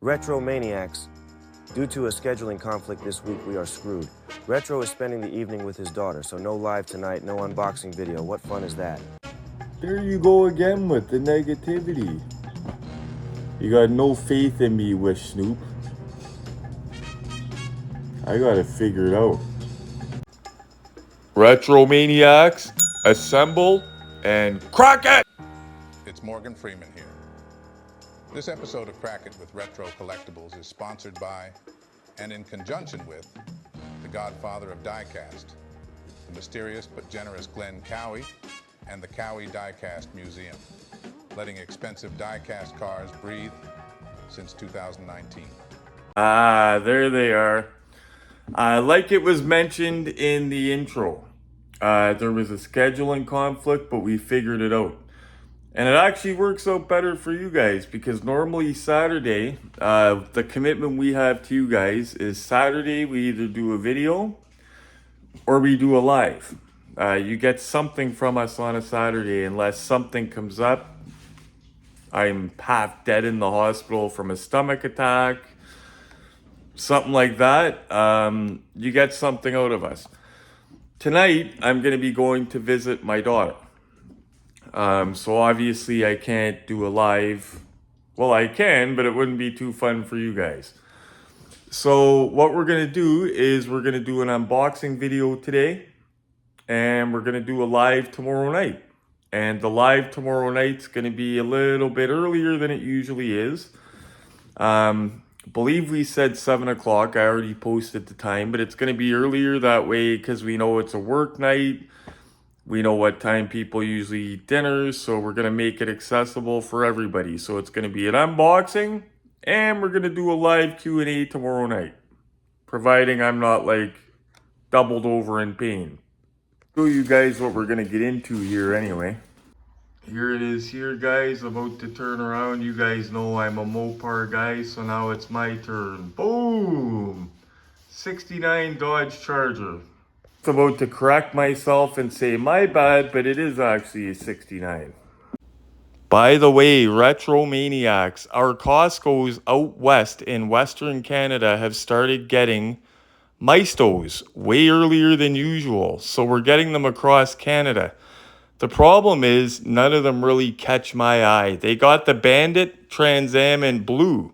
Retro Maniacs. Due to a scheduling conflict this week, we are screwed. Retro is spending the evening with his daughter, so no live tonight, no unboxing video. What fun is that? There you go again with the negativity. You got no faith in me, Wish Snoop. I gotta figure it out. Retromaniacs, assemble and crack it! It's Morgan Freeman here. This episode of Crack It with Retro Collectibles is sponsored by, and in conjunction with, the godfather of diecast, the mysterious but generous Glenn Cowie, and the Cowie Diecast Museum, letting expensive diecast cars breathe since 2019. There they are. Like it was mentioned in the intro, there was a scheduling conflict, but we figured it out. And it actually works out better for you guys because normally Saturday, the commitment we have to you guys is Saturday we either do a video or we do a live. You get something from us on a Saturday unless something comes up. I'm half dead in the hospital from a stomach attack, something like that. You get something out of us. Tonight, I'm going to be going to visit my daughter. So obviously I can't do a live. Well, I can, but it wouldn't be too fun for you guys. So what we're going to do is we're going to do an unboxing video today. And we're going to do a live tomorrow night. And the live tomorrow night's going to be a little bit earlier than it usually is. Believe we said 7 o'clock. I already posted the time, but it's going to be earlier that way because we know it's a work night. We know what time people usually eat dinners, so we're going to make it accessible for everybody. So it's going to be an unboxing, and we're going to do a live Q&A tomorrow night, providing I'm not like doubled over in pain. Show you guys what we're going to get into here anyway. Here it is here, guys, about to turn around. You guys know I'm a Mopar guy, so now it's my turn. Boom! 69 Dodge Charger. It's about to correct myself and say my bad, but it is actually a 69. By the way, Retromaniacs, our Costco's out west in Western Canada have started getting Maestos way earlier than usual, so we're getting them across Canada. The problem is none of them really catch my eye. They got the Bandit, Trans Am, and Blue.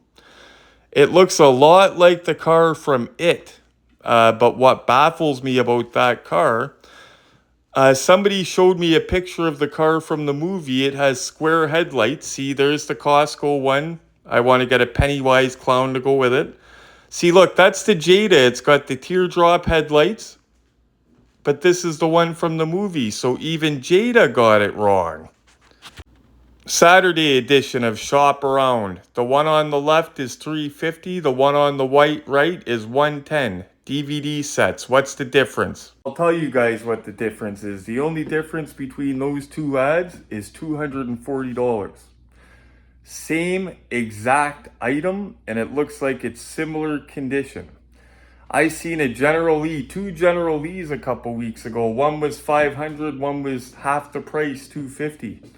It looks a lot like the car from It. But what baffles me about that car, somebody showed me a picture of the car from the movie. It has square headlights. See, there's the Costco one. I want to get a Pennywise clown to go with it. See, look, that's the Jada. It's got the teardrop headlights. But this is the one from the movie, so even Jada got it wrong. Saturday edition of Shop Around. The one on the left is $3.50. The one on the right is $110. DVD sets. What's the difference? I'll tell you guys what the difference is. The only difference between those two ads is $240. Same exact item, and it looks like it's similar condition. I seen a General Lee, two General Lees a couple weeks ago. One was $500, one was half the price, $250.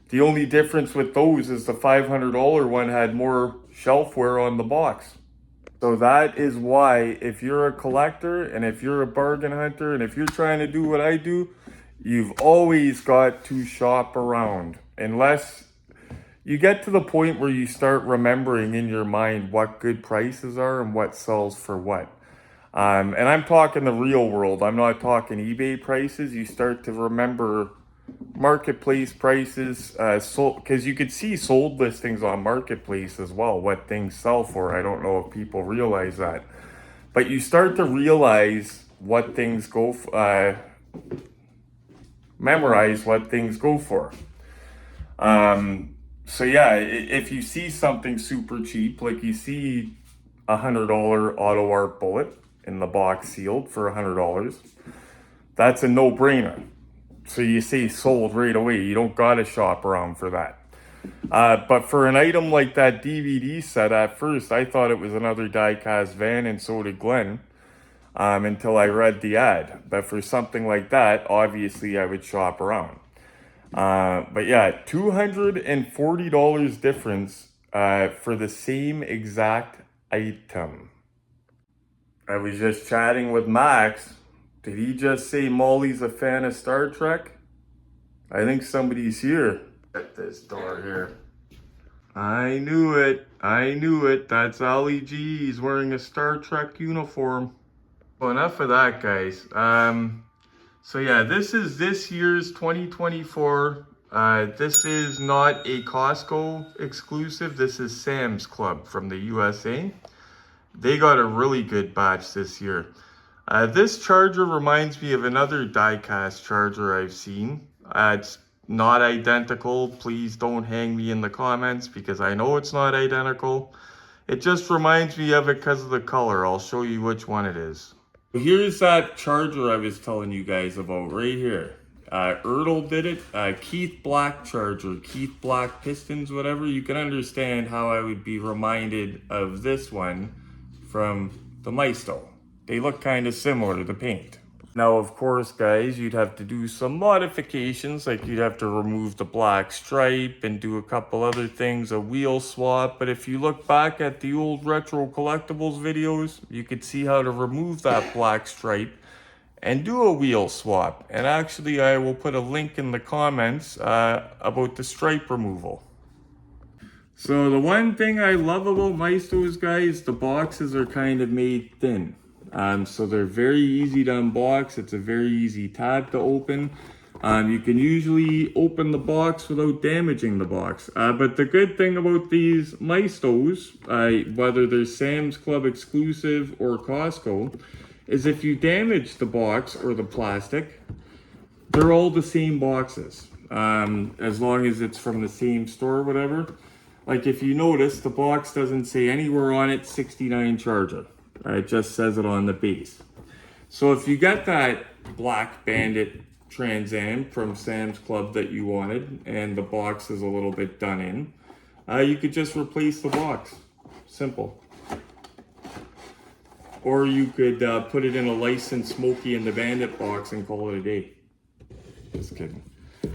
The only difference with those is the $500 one had more shelfware on the box. So that is why if you're a collector and if you're a bargain hunter and if you're trying to do what I do, you've always got to shop around. Unless you get to the point where you start remembering in your mind what good prices are and what sells for what. And I'm talking the real world. I'm not talking eBay prices. You start to remember marketplace prices, because you could see sold listings on marketplace as well, what things sell for. I don't know if people realize that, but you start to realize what things go for, memorize what things go for. So yeah, if you see something super cheap, like you see $100 auto art bullet in the box sealed for $100, that's a no-brainer. So you say sold right away. You don't gotta shop around for that. But for an item like that DVD set, at first I thought it was another diecast van, and so did Glenn, until I read the ad. But for something like that, obviously I would shop around. But yeah, $240 difference for the same exact item. I was just chatting with Max. Did he just say Molly's a fan of Star Trek? I think somebody's here at this door here. I knew it. I knew it. That's Ali G. He's wearing a Star Trek uniform. Well, enough of that, guys. So yeah, this is this year's 2024. This is not a Costco exclusive. This is Sam's Club from the USA. They got a really good batch this year. This charger reminds me of another diecast charger I've seen. It's not identical. Please don't hang me in the comments because I know it's not identical. It just reminds me of it because of the color. I'll show you which one it is. Here's that charger I was telling you guys about right here. Ertl did it. Keith Black charger, Keith Black pistons, whatever. You can understand how I would be reminded of this one from the Maisto. They look kind of similar, the paint. Now, of course, guys, you'd have to do some modifications, like you'd have to remove the black stripe and do a couple other things, a wheel swap. But if you look back at the old Retro Collectibles videos, you could see how to remove that black stripe and do a wheel swap. And actually, I will put a link in the comments about the stripe removal. So the one thing I love about Maistos, guys, the boxes are kind of made thin. So they're very easy to unbox. It's a very easy tab to open. You can usually open the box without damaging the box. But the good thing about these Maistos, whether they're Sam's Club exclusive or Costco, is if you damage the box or the plastic, they're all the same boxes. As long as it's from the same store or whatever. Like if you notice, the box doesn't say anywhere on it 69 charger. It just says it on the base. So if you got that Black Bandit Trans Am from Sam's Club that you wanted, and the box is a little bit done in, you could just replace the box. Simple. Or you could put it in a licensed Smokey and the Bandit box and call it a day. Just kidding.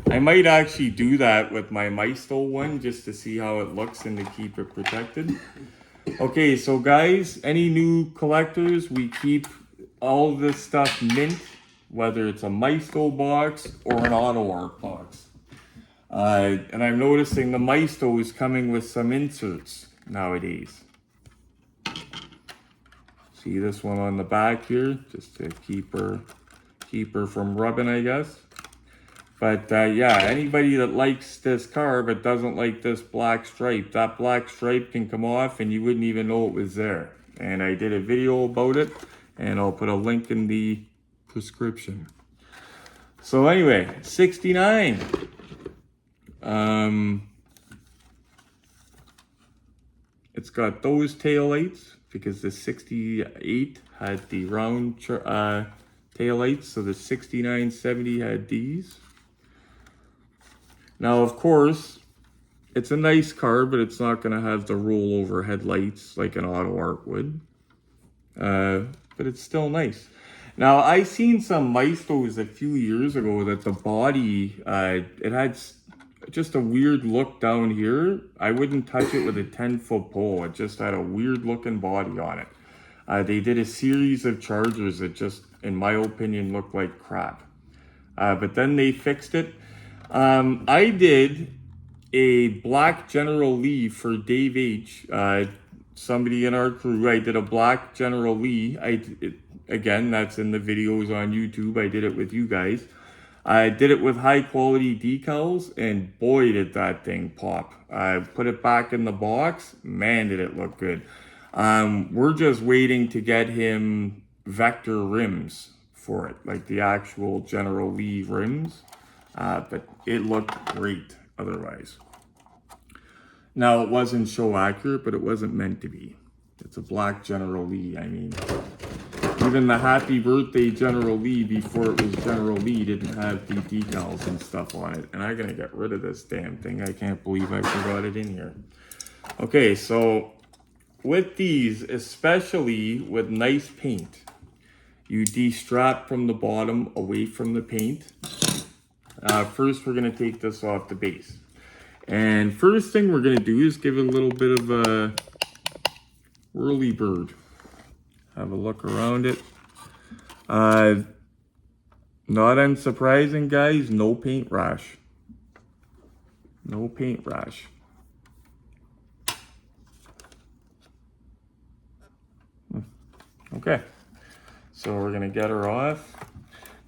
I might actually do that with my Maisto one just to see how it looks and to keep it protected. Okay, so guys, any new collectors, we keep all of this stuff mint, whether it's a Maisto box or an Auto Art box. And I'm noticing the Maisto is coming with some inserts nowadays. See this one on the back here, just to keep her from rubbing, I guess. But yeah, anybody that likes this car but doesn't like this black stripe, that black stripe can come off and you wouldn't even know it was there. And I did a video about it and I'll put a link in the description. So anyway, 69. It's got those taillights because the 68 had the round taillights, so the 6970 had these. Now, of course, it's a nice car, but it's not going to have the rollover headlights like an Auto Art would. But it's still nice. Now, I seen some Maistos a few years ago that the body, it had just a weird look down here. I wouldn't touch it with a 10-foot pole. It just had a weird looking body on it. They did a series of chargers that just, in my opinion, looked like crap. But then they fixed it. I did a black General Lee for Dave H. Somebody in our crew. I did a black General Lee. Again, that's in the videos on YouTube. I did it with you guys. I did it with high quality decals, and boy, did that thing pop. I put it back in the box. Man, did it look good. We're just waiting to get him vector rims for it, like the actual General Lee rims. But it looked great otherwise. Now, it wasn't show accurate, but it wasn't meant to be. It's a black General Lee. I mean, even the Happy Birthday General Lee before it was General Lee didn't have the decals and stuff on it. And I'm going to get rid of this damn thing. I can't believe I forgot it in here. Okay, so with these, especially with nice paint, you de-strap from the bottom away from the paint. First, we're going to take this off the base. And first thing we're gonna do is give it a little bit of a whirly bird. Have a look around it. Not unsurprising, guys, no paint rash. No paint rash. Okay, so we're gonna get her off.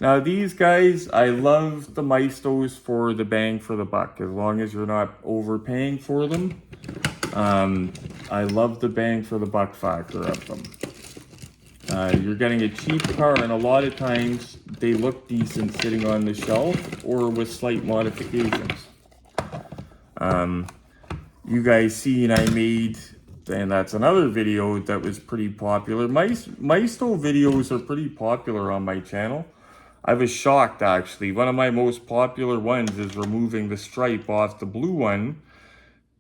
Now these guys, I love the Maestos for the bang for the buck, as long as you're not overpaying for them. I love the bang for the buck factor of them. You're getting a cheap car, and a lot of times they look decent sitting on the shelf or with slight modifications. You guys seen I made, and that's another video that was pretty popular. Maisto videos are pretty popular on my channel. I was shocked, actually. One of my most popular ones is removing the stripe off the blue one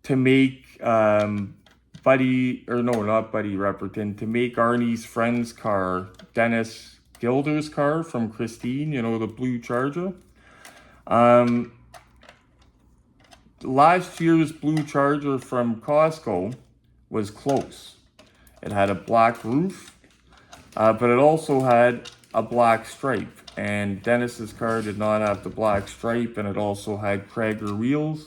to make Buddy, or no, not Buddy Repperton, to make Arnie's friend's car, Dennis Gilder's car from Christine, you know, the blue Charger. Last year's blue Charger from Costco was close. It had a black roof, but it also had a black stripe. And Dennis's car did not have the black stripe, and it also had Krager wheels.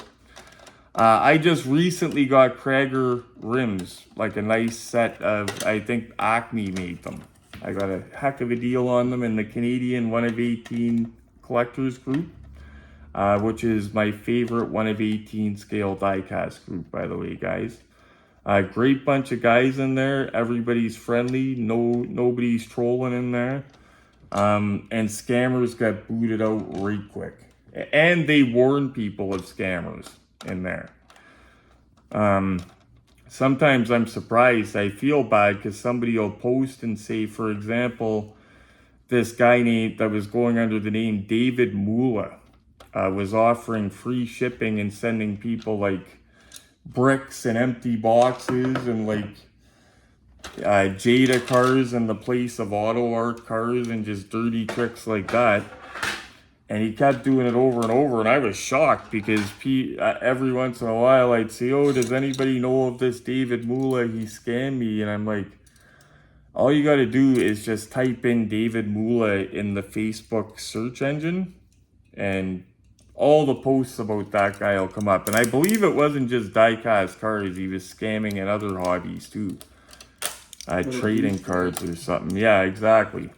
I just recently got Krager rims, like a nice set of, I think Acme made them. I got a heck of a deal on them in the Canadian 1 of 18 collectors group, which is my favorite 1 of 18 scale diecast group, by the way, guys. Great bunch of guys in there. Everybody's friendly. Nobody's trolling in there. And scammers got booted out right quick. And they warn people of scammers in there. Sometimes I'm surprised. I feel bad because somebody will post and say, for example, this guy that was going under the name David Mula was offering free shipping and sending people like bricks and empty boxes and like Jada cars in the place of Auto Art cars and just dirty tricks like that. And he kept doing it over and over, and I was shocked because every once in a while I'd say, oh, does anybody know of this David Mula? He scammed me. And I'm like, all you got to do is just type in David Mula in the Facebook search engine, and all the posts about that guy will come up. And I believe it wasn't just diecast cars. He was scamming in other hobbies too. Trading cards or something. Yeah, exactly.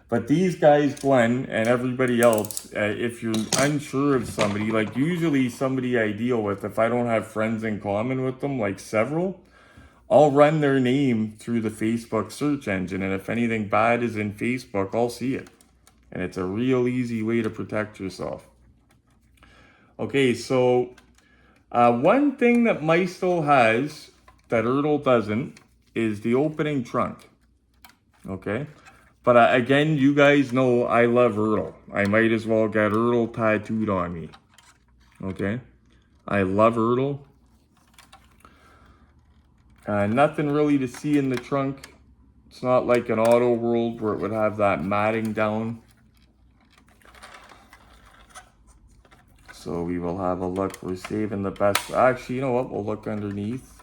But these guys, Glenn, and everybody else, if you're unsure of somebody, like usually somebody I deal with, if I don't have friends in common with them, like several, I'll run their name through the Facebook search engine. And if anything bad is in Facebook, I'll see it. And it's a real easy way to protect yourself. Okay, so one thing that Maisto has that Ertl doesn't is the opening trunk. Okay? But again, you guys know I love Ertl. I might as well get Ertl tattooed on me. Okay? I love Ertl. Nothing really to see in the trunk. It's not like an Auto World where it would have that matting down. So we will have a look. We're saving the best. Actually, you know what? We'll look underneath.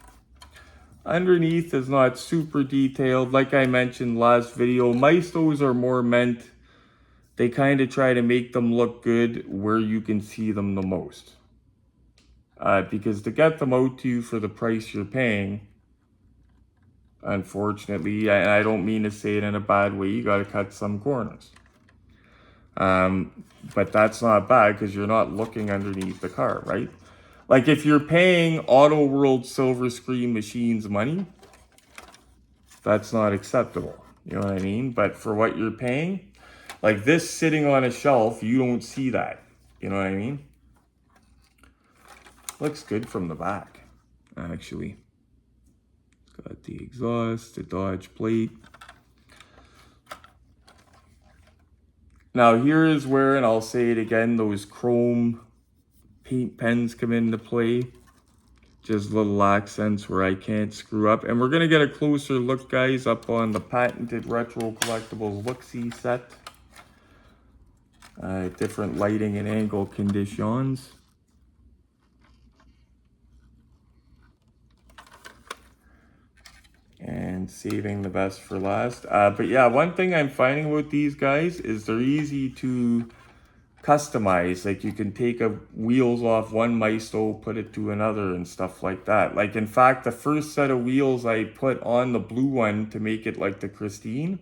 Underneath is not super detailed. Like I mentioned last video, Maistos are more meant, they kind of try to make them look good where you can see them the most. Because to get them out to you for the price you're paying, unfortunately, and I don't mean to say it in a bad way, you got to cut some corners. But that's not bad because you're not looking underneath the car, right? Like if you're paying Auto World Silver Screen Machines money, that's not acceptable. You know what I mean? But for what you're paying, like this sitting on a shelf, you don't see that. You know what I mean? Looks good from the back, actually. It's got the exhaust, the Dodge plate. Now here is where, and I'll say it again, those chrome paint pens come into play. Just little accents where I can't screw up. And we're going to get a closer look, guys, up on the patented Retro Collectibles look-see set. Different lighting and angle conditions. and saving the best for last. But yeah, one thing I'm finding about these guys is they're easy to customize. Like you can take wheels off one Maisto, put it to another and stuff like that. Like in fact, the first set of wheels I put on the blue one to make it like the Christine,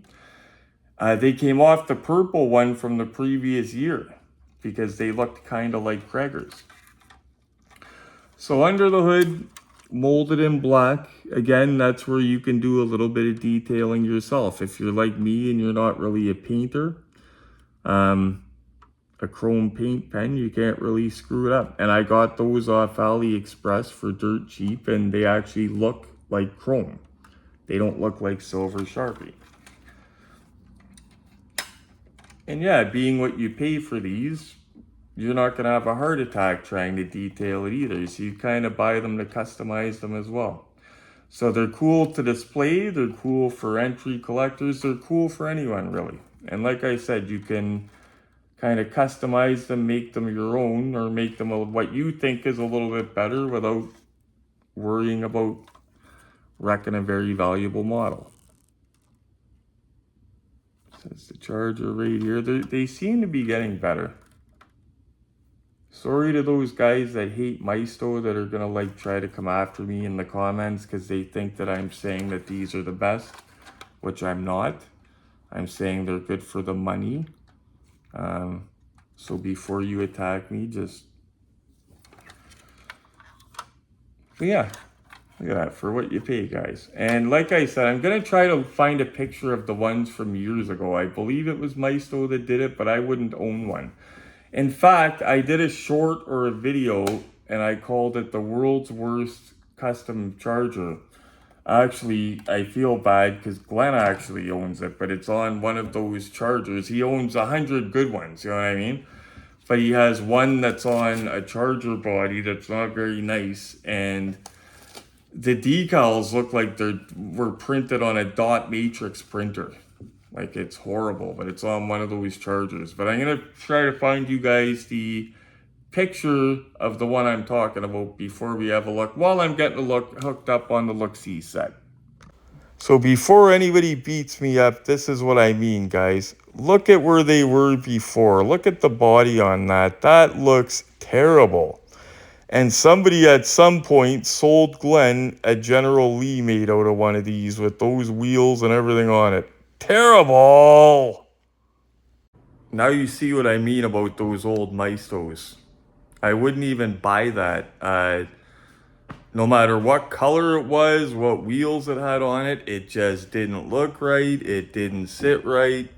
they came off the purple one from the previous year because they looked kind of like Kreger's. So under the hood, molded in black. Again, that's where you can do a little bit of detailing yourself. If you're like me and you're not really a painter, a chrome paint pen, you can't really screw it up. And I got those off AliExpress for dirt cheap, and they actually look like chrome. They don't look like silver Sharpie. And yeah, being what you pay for these, you're not going to have a heart attack trying to detail it either. So you kind of buy them to customize them as well. So they're cool to display, they're cool for entry collectors, they're cool for anyone really. And like I said, you can kind of customize them, make them your own, or make them what you think is a little bit better without worrying about wrecking a very valuable model. Says the charger right here. They seem to be getting better. Sorry to those guys that hate Maisto that are gonna like try to come after me in the comments because they think that I'm saying that these are the best, which I'm not. I'm saying they're good for the money. So before you attack me, just... But yeah, look at that, for what you pay, guys. And like I said, I'm gonna try to find a picture of the ones from years ago. I believe it was Maisto that did it, but I wouldn't own one. In fact, I did a short or a video and I called it the world's worst custom charger. Actually, I feel bad because Glenn actually owns it, but it's on one of those chargers. He owns 100 good ones, you know what I mean? But he has one that's on a charger body that's not very nice, and the decals look like were printed on a dot matrix printer. Like, it's horrible, but it's on one of those chargers. But I'm gonna try to find you guys the picture of the one I'm talking about before we have a look, while I'm getting a look hooked up on the look-see set. So before anybody beats me up, this is what I mean, guys. Look at where they were before. Look at the body on that. That looks terrible. And somebody at some point sold Glenn a General Lee made out of one of these with those wheels and everything on it. Terrible! Now you see what I mean about those old Maistos. I wouldn't even buy that. No matter what color it was, what wheels it had on it, it just didn't look right. It didn't sit right.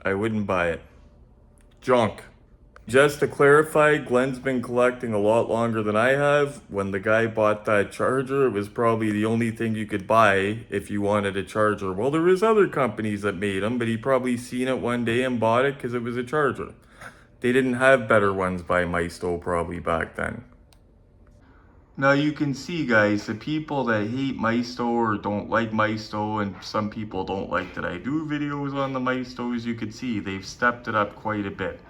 I wouldn't buy it. Junk. Just to clarify, Glenn's been collecting a lot longer than I have. When the guy bought that charger, it was probably the only thing you could buy if you wanted a charger. Well, there was other companies that made them, but he probably seen it one day and bought it because it was a charger. They didn't have better ones by Maisto probably back then. Now you can see, guys, the people that hate Maisto or don't like Maisto, and some people don't like that I do videos on the Maistos, you can see they've stepped it up quite a bit.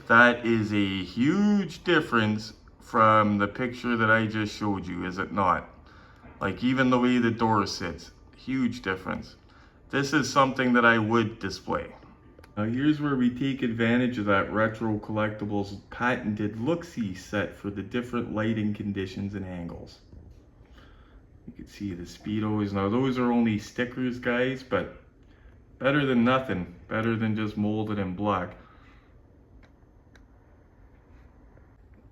That is a huge difference from the picture that I just showed you, is it not? Like, even the way the door sits, huge difference. This is something that I would display. Now here's where we take advantage of that Retro Collectibles patented look-see set for the different lighting conditions and angles. You can see the speedos. Now those are only stickers, guys, but better than nothing. Better than just molded in black.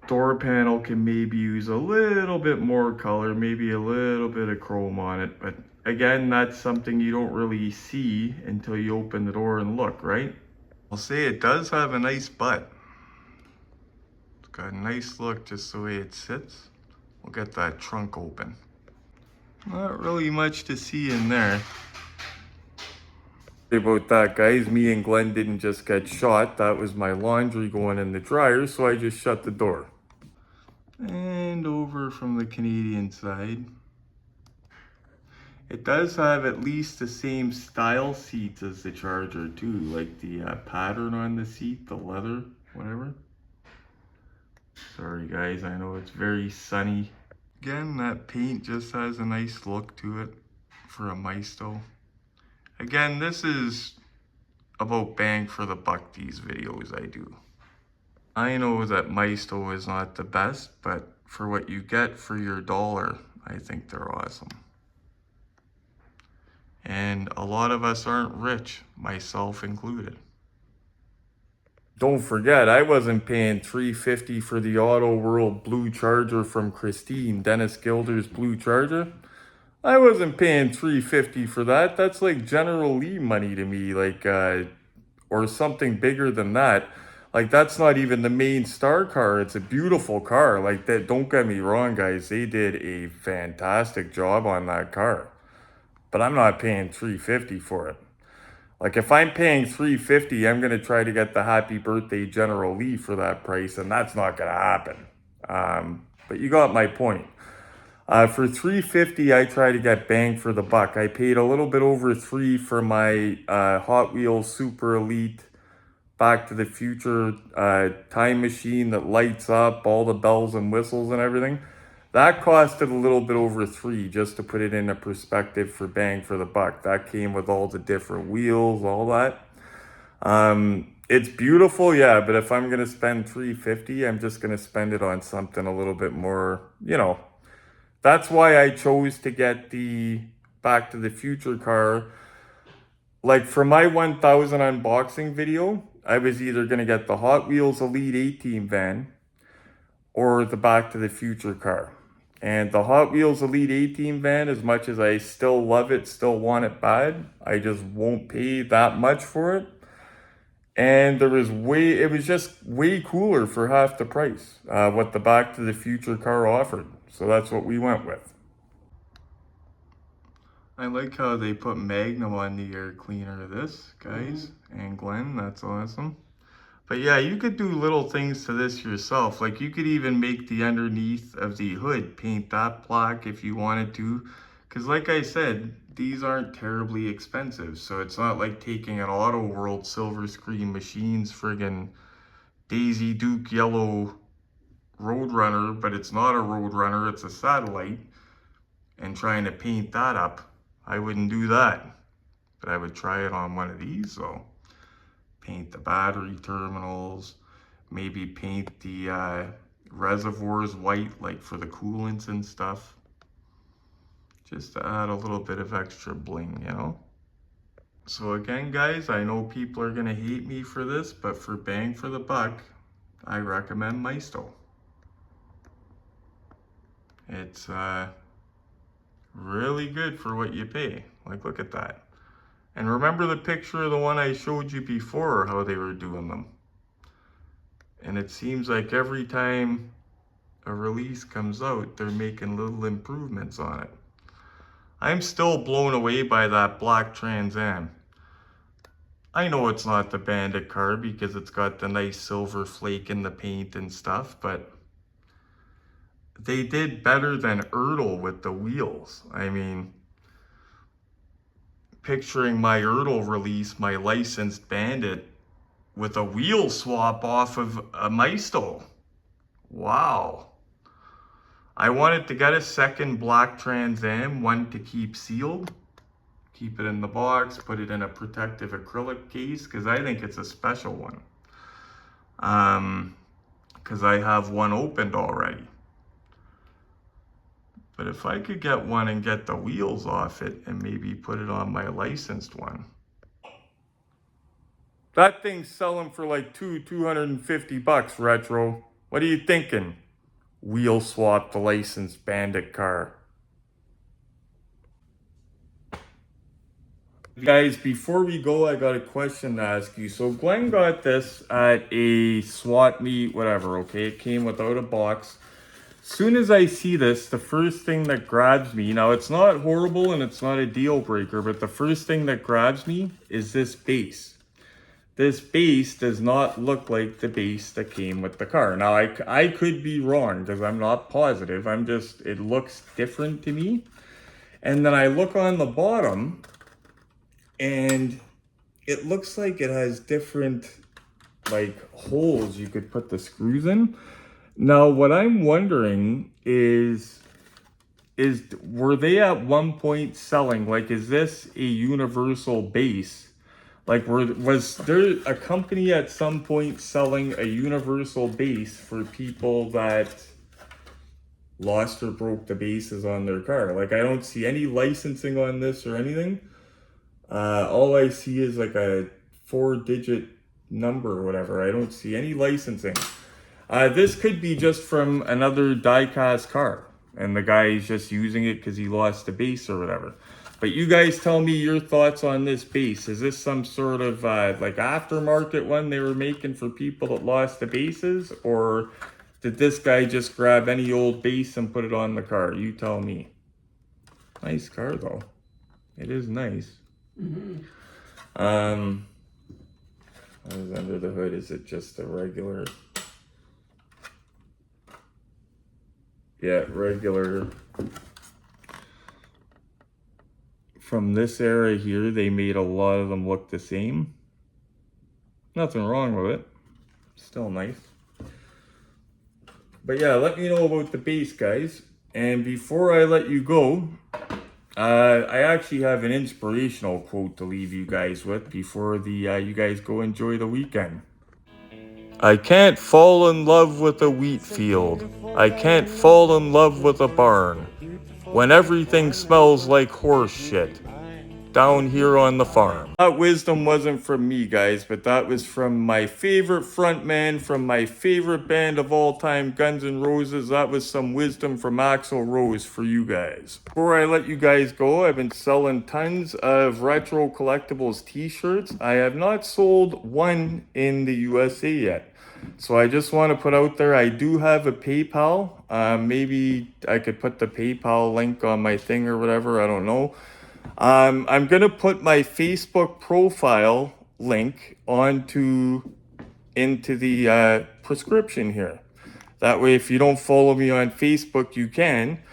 Door panel can maybe use a little bit more color, maybe a little bit of chrome on it, but again, that's something you don't really see until you open the door and look, right? I'll say it does have a nice butt. It's got a nice look just the way it sits. We'll get that trunk open. Not really much to see in there. About that, guys, me and Glenn didn't just get shot. That was my laundry going in the dryer, so I just shut the door. And over from the Canadian side. It does have at least the same style seats as the Charger too, like the pattern on the seat, the leather, whatever. Sorry guys, I know it's very sunny. Again, that paint just has a nice look to it. for a Maisto. Again, this is about bang for the buck, these videos I do. I know that Maisto is not the best, but for what you get for your dollar, I think they're awesome. And a lot of us aren't rich, myself included. Don't forget, I wasn't paying $350 for the Auto World Blue Charger from Christine, Dennis Gilder's Blue Charger. I wasn't paying $350 for that. That's like General Lee money to me, like, or something bigger than that. Like, that's not even the main star car. It's a beautiful car. Like, that, don't get me wrong, guys. They did a fantastic job on that car. But I'm not paying $350 for it. Like, if I'm paying $350, I'm going to try to get the Happy Birthday General Lee for that price, and that's not going to happen. But you got my point. For $350, I try to get bang for the buck. I paid a little bit over $3 for my Hot Wheels Super Elite Back to the Future time machine that lights up, all the bells and whistles and everything. That costed a little bit over $3, just to put it into perspective for bang for the buck. That came with all the different wheels, all that. It's beautiful, yeah, but if I'm gonna spend $350, I'm just gonna spend it on something a little bit more, you know. That's why I chose to get the Back to the Future car. Like, for my 1000 unboxing video, I was either gonna get the Hot Wheels Elite 18 van or the Back to the Future car. And the Hot Wheels Elite 18 van, as much as I still love it, still want it bad, I just won't pay that much for it. And it was just way cooler for half the price, what the Back to the Future car offered. So that's what we went with. I like how they put Magnum on the air cleaner of this, guys. And Glenn, that's awesome. But yeah, you could do little things to this yourself. Like, you could even make the underneath of the hood, paint that black if you wanted to. Because like I said, these aren't terribly expensive. So it's not like taking an Auto World Silver Screen Machines friggin' Daisy Duke yellow Roadrunner, but it's not a Roadrunner, it's a satellite, and trying to paint that up. I wouldn't do that. But I would try it on one of these, so. Paint the battery terminals, maybe paint the reservoirs white, like for the coolants and stuff. Just to add a little bit of extra bling, you know? So again, guys, I know people are gonna hate me for this, but for bang for the buck, I recommend Maisto. It's really good for what you pay. Like, look at that. And remember the picture of the one I showed you before, how they were doing them. And it seems like every time a release comes out, they're making little improvements on it. I'm still blown away by that black Trans Am. I know it's not the Bandit car because it's got the nice silver flake in the paint and stuff, but they did better than Ertl with the wheels. I mean, picturing my Ertl release, my licensed Bandit, with a wheel swap off of a Maisto. Wow. I wanted to get a second black Trans Am, one to keep sealed. Keep it in the box, put it in a protective acrylic case, because I think it's a special one. Because I have one opened already. But if I could get one and get the wheels off it and maybe put it on my licensed one. That thing's selling for like $250 retro. What are you thinking? Wheel swap the licensed Bandit car. Guys, before we go, I got a question to ask you. So Glenn got this at a SWAT meet, whatever, okay? It came without a box. Soon as I see this, the first thing that grabs me, now it's not horrible and it's not a deal breaker, but the first thing that grabs me is this base. This base does not look like the base that came with the car. Now, I could be wrong because I'm not positive. It looks different to me. And then I look on the bottom and it looks like it has different, like, holes you could put the screws in. Now, what I'm wondering is were they at one point selling, like, is this a universal base? Like, was there a company at some point selling a universal base for people that lost or broke the bases on their car? Like, I don't see any licensing on this or anything. All I see is like a 4-digit number or whatever. I don't see any licensing. This could be just from another diecast car, and the guy is just using it because he lost the base or whatever. But you guys tell me your thoughts on this base. Is this some sort of like aftermarket one they were making for people that lost the bases? Or did this guy just grab any old base and put it on the car? You tell me. Nice car though. It is nice. What is under the hood? Is it just a regular? Yeah, regular. From this era here, they made a lot of them look the same. Nothing wrong with it. Still nice. But yeah, let me know about the base, guys. And before I let you go, I actually have an inspirational quote to leave you guys with before you guys go enjoy the weekend. I can't fall in love with a wheat field. I can't fall in love with a barn. When everything smells like horse shit down here on the farm. That wisdom wasn't from me, guys, but that was from my favorite frontman from my favorite band of all time, Guns N' Roses. That was some wisdom from Axl Rose for you guys. Before I let you guys go, I've been selling tons of retro collectibles t-shirts. I have not sold one in the USA yet. So I just want to put out there, I do have a PayPal. Maybe I could put the PayPal link on my thing or whatever, I don't know. I'm going to put my Facebook profile link into the prescription here. That way, if you don't follow me on Facebook, you can.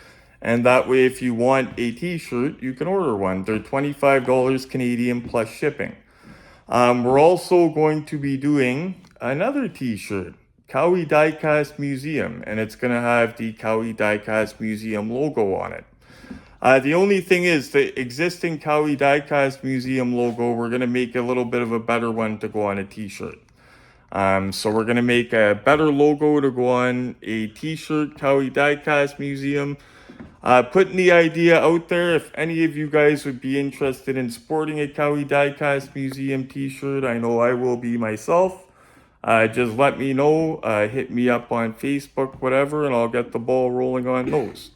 And that way, if you want a t-shirt, you can order one. They're $25 Canadian plus shipping. We're also going to be doing another t-shirt, Cowie Diecast Museum, and it's going to have the Cowie Diecast Museum logo on it. The only thing is the existing Cowie Diecast Museum logo, we're going to make a little bit of a better one to go on a t-shirt. So we're going to make a better logo to go on a t-shirt, Cowie Diecast Museum. Putting the idea out there, if any of you guys would be interested in sporting a Cowie Diecast Museum t-shirt, I know I will be myself. Just let me know, hit me up on Facebook, whatever, and I'll get the ball rolling on those.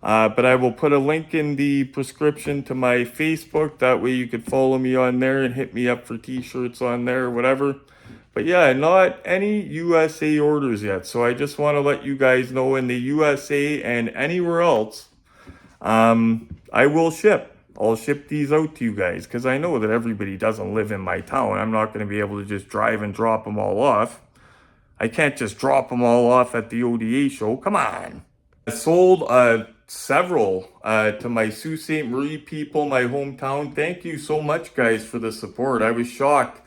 But I will put a link in the prescription to my Facebook. That way you could follow me on there and hit me up for t-shirts on there or whatever. But yeah, not any USA orders yet. So I just want to let you guys know in the USA and anywhere else, I will ship. I'll ship these out to you guys because I know that everybody doesn't live in my town. I'm not going to be able to just drive and drop them all off. I can't just drop them all off at the ODA show. Come on. I sold several to my Sault Ste. Marie people, my hometown. Thank you so much, guys, for the support. I was shocked.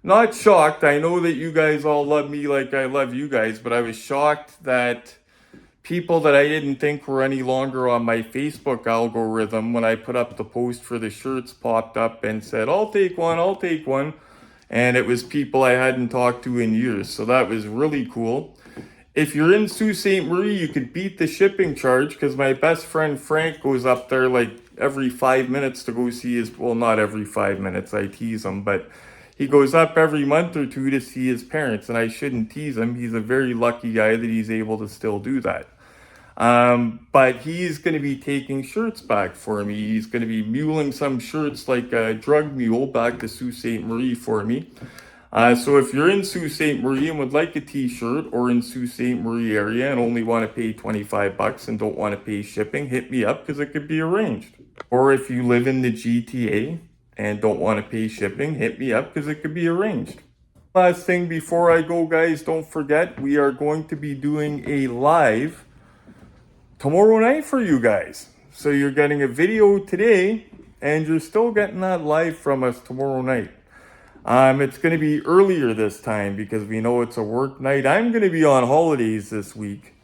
Not shocked. I know that you guys all love me like I love you guys, but I was shocked that people that I didn't think were any longer on my Facebook algorithm, when I put up the post for the shirts, popped up and said, I'll take one, I'll take one. And it was people I hadn't talked to in years. So that was really cool. If you're in Sault Ste. Marie, you could beat the shipping charge because my best friend Frank goes up there like every 5 minutes to go see his, well, not every 5 minutes, I tease him, but he goes up every month or two to see his parents, and I shouldn't tease him. He's a very lucky guy that he's able to still do that. But he's going to be taking shirts back for me. He's going to be muling some shirts like a drug mule back to Sault Ste. Marie for me. So if you're in Sault Ste. Marie and would like a t-shirt or in Sault Ste. Marie area and only want to pay $25 and don't want to pay shipping, hit me up because it could be arranged. Or if you live in the GTA and don't want to pay shipping, hit me up because it could be arranged. Last thing before I go, guys, don't forget, we are going to be doing a live tomorrow night for you guys. So you're getting a video today and you're still getting that live from us tomorrow night. It's going to be earlier this time because we know it's a work night. I'm going to be on holidays this week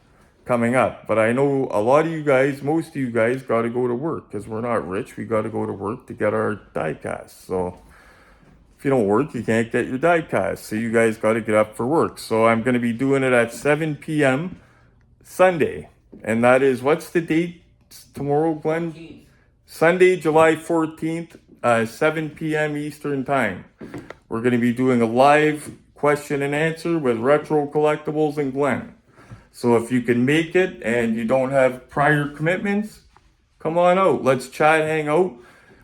coming up. But I know a lot of you guys, most of you guys, got to go to work because we're not rich. We got to go to work to get our diecast. So if you don't work, you can't get your diecast. So you guys got to get up for work. So I'm going to be doing it at 7 p.m. Sunday. And that is, what's the date tomorrow, Glenn? 14th. Sunday, July 14th, 7 p.m. Eastern Time. We're going to be doing a live question and answer with Retro Collectibles and Glenn. So if you can make it and you don't have prior commitments, come on out. Let's chat, hang out.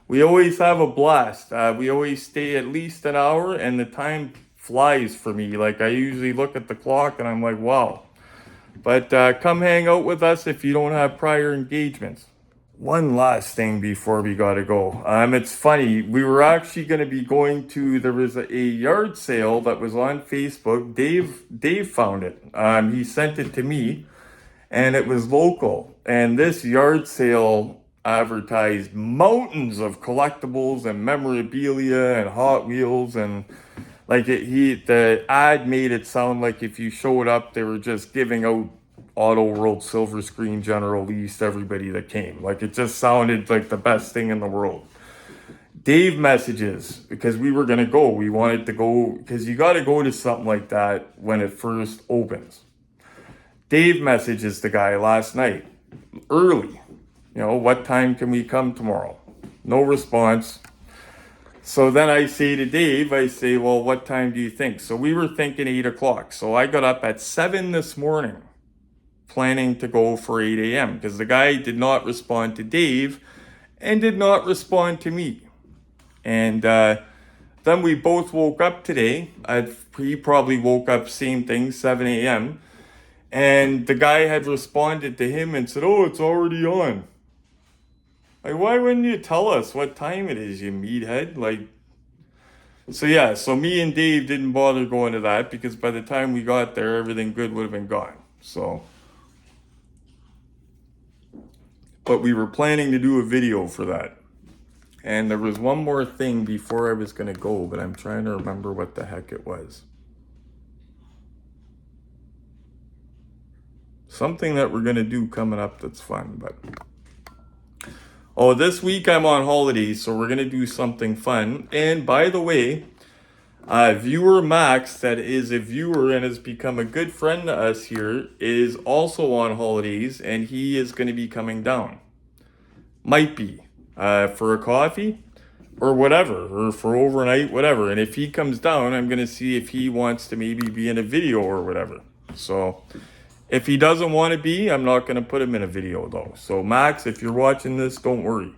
We always have a blast. We always stay at least an hour, and the time flies for me. Like, I usually look at the clock and I'm like, wow. But come hang out with us if you don't have prior engagements. One last thing before we gotta go. It's funny, we were actually gonna be going to, there was a yard sale that was on Facebook. Dave found it. He sent it to me, and it was local. And this yard sale advertised mountains of collectibles and memorabilia and Hot Wheels, and like the ad made it sound like if you showed up, they were just giving out Auto World Silver Screen General Lease to everybody that came. Like, it just sounded like the best thing in the world. Dave messages, because we were going to go. We wanted to go, because you got to go to something like that when it first opens. Dave messages the guy last night, early. You know, what time can we come tomorrow? No response. So then I say to Dave, well, what time do you think? So we were thinking 8 o'clock. So I got up at 7 this morning, planning to go for 8 a.m. because the guy did not respond to Dave and did not respond to me. And then we both woke up today. He probably woke up same thing, 7 a.m. And the guy had responded to him and said, oh, it's already on. Like, why wouldn't you tell us what time it is, you meathead? Like, so me and Dave didn't bother going to that because by the time we got there, everything good would have been gone. So, but we were planning to do a video for that. And there was one more thing before I was going to go, but I'm trying to remember what the heck it was. Something that we're going to do coming up that's fun, but... Oh, this week I'm on holidays, so we're going to do something fun. And by the way, viewer Max, that is a viewer and has become a good friend to us here, is also on holidays, and he is going to be coming down. Might be for a coffee or whatever, or for overnight, whatever. And if he comes down, I'm going to see if he wants to maybe be in a video or whatever. So... if he doesn't want to be, I'm not going to put him in a video though. So Max, if you're watching this, don't worry.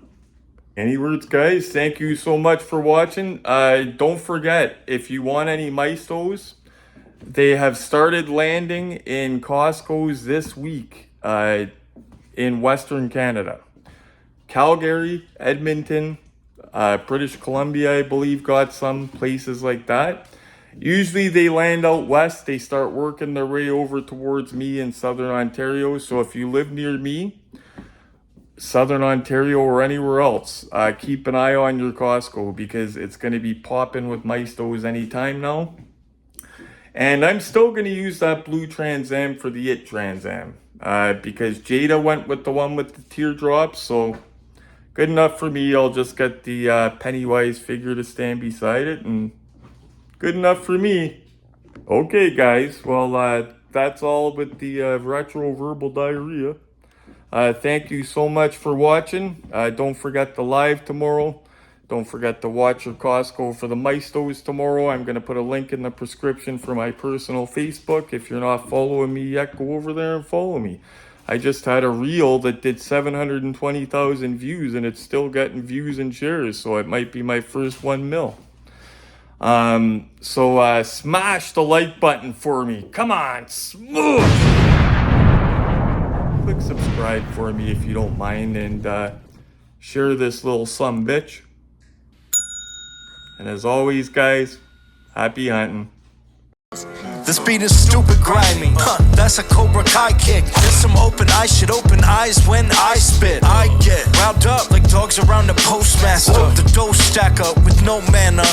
Any words, guys? Thank you so much for watching. Don't forget, if you want any Maestos, they have started landing in Costco's this week in Western Canada. Calgary, Edmonton, British Columbia, I believe, got some places like that. Usually they land out west. They start working their way over towards me in Southern Ontario. So if you live near me, Southern Ontario or anywhere else, keep an eye on your Costco because it's going to be popping with Maestos anytime now. And I'm still going to use that blue Trans Am for the IT Trans Am because Jada went with the one with the teardrops. So good enough for me. I'll just get the Pennywise figure to stand beside it and good enough for me. Okay, guys. Well, that's all with the retro verbal diarrhea. Thank you so much for watching. Don't forget the live tomorrow. Don't forget to watch your Costco for the Maestos tomorrow. I'm going to put a link in the prescription for my personal Facebook. If you're not following me yet, go over there and follow me. I just had a reel that did 720,000 views, and it's still getting views and shares, so it might be my first 1 mil. So smash the like button for me. Come on, smooth. Click subscribe for me if you don't mind, and share this little sumbitch. And as always, guys, happy hunting. This beat is stupid grimy, that's a Cobra Kai kick. There's some open eyes, shit open eyes when I spit. I get riled up like dogs around the postmaster. The dough stack up with no mana.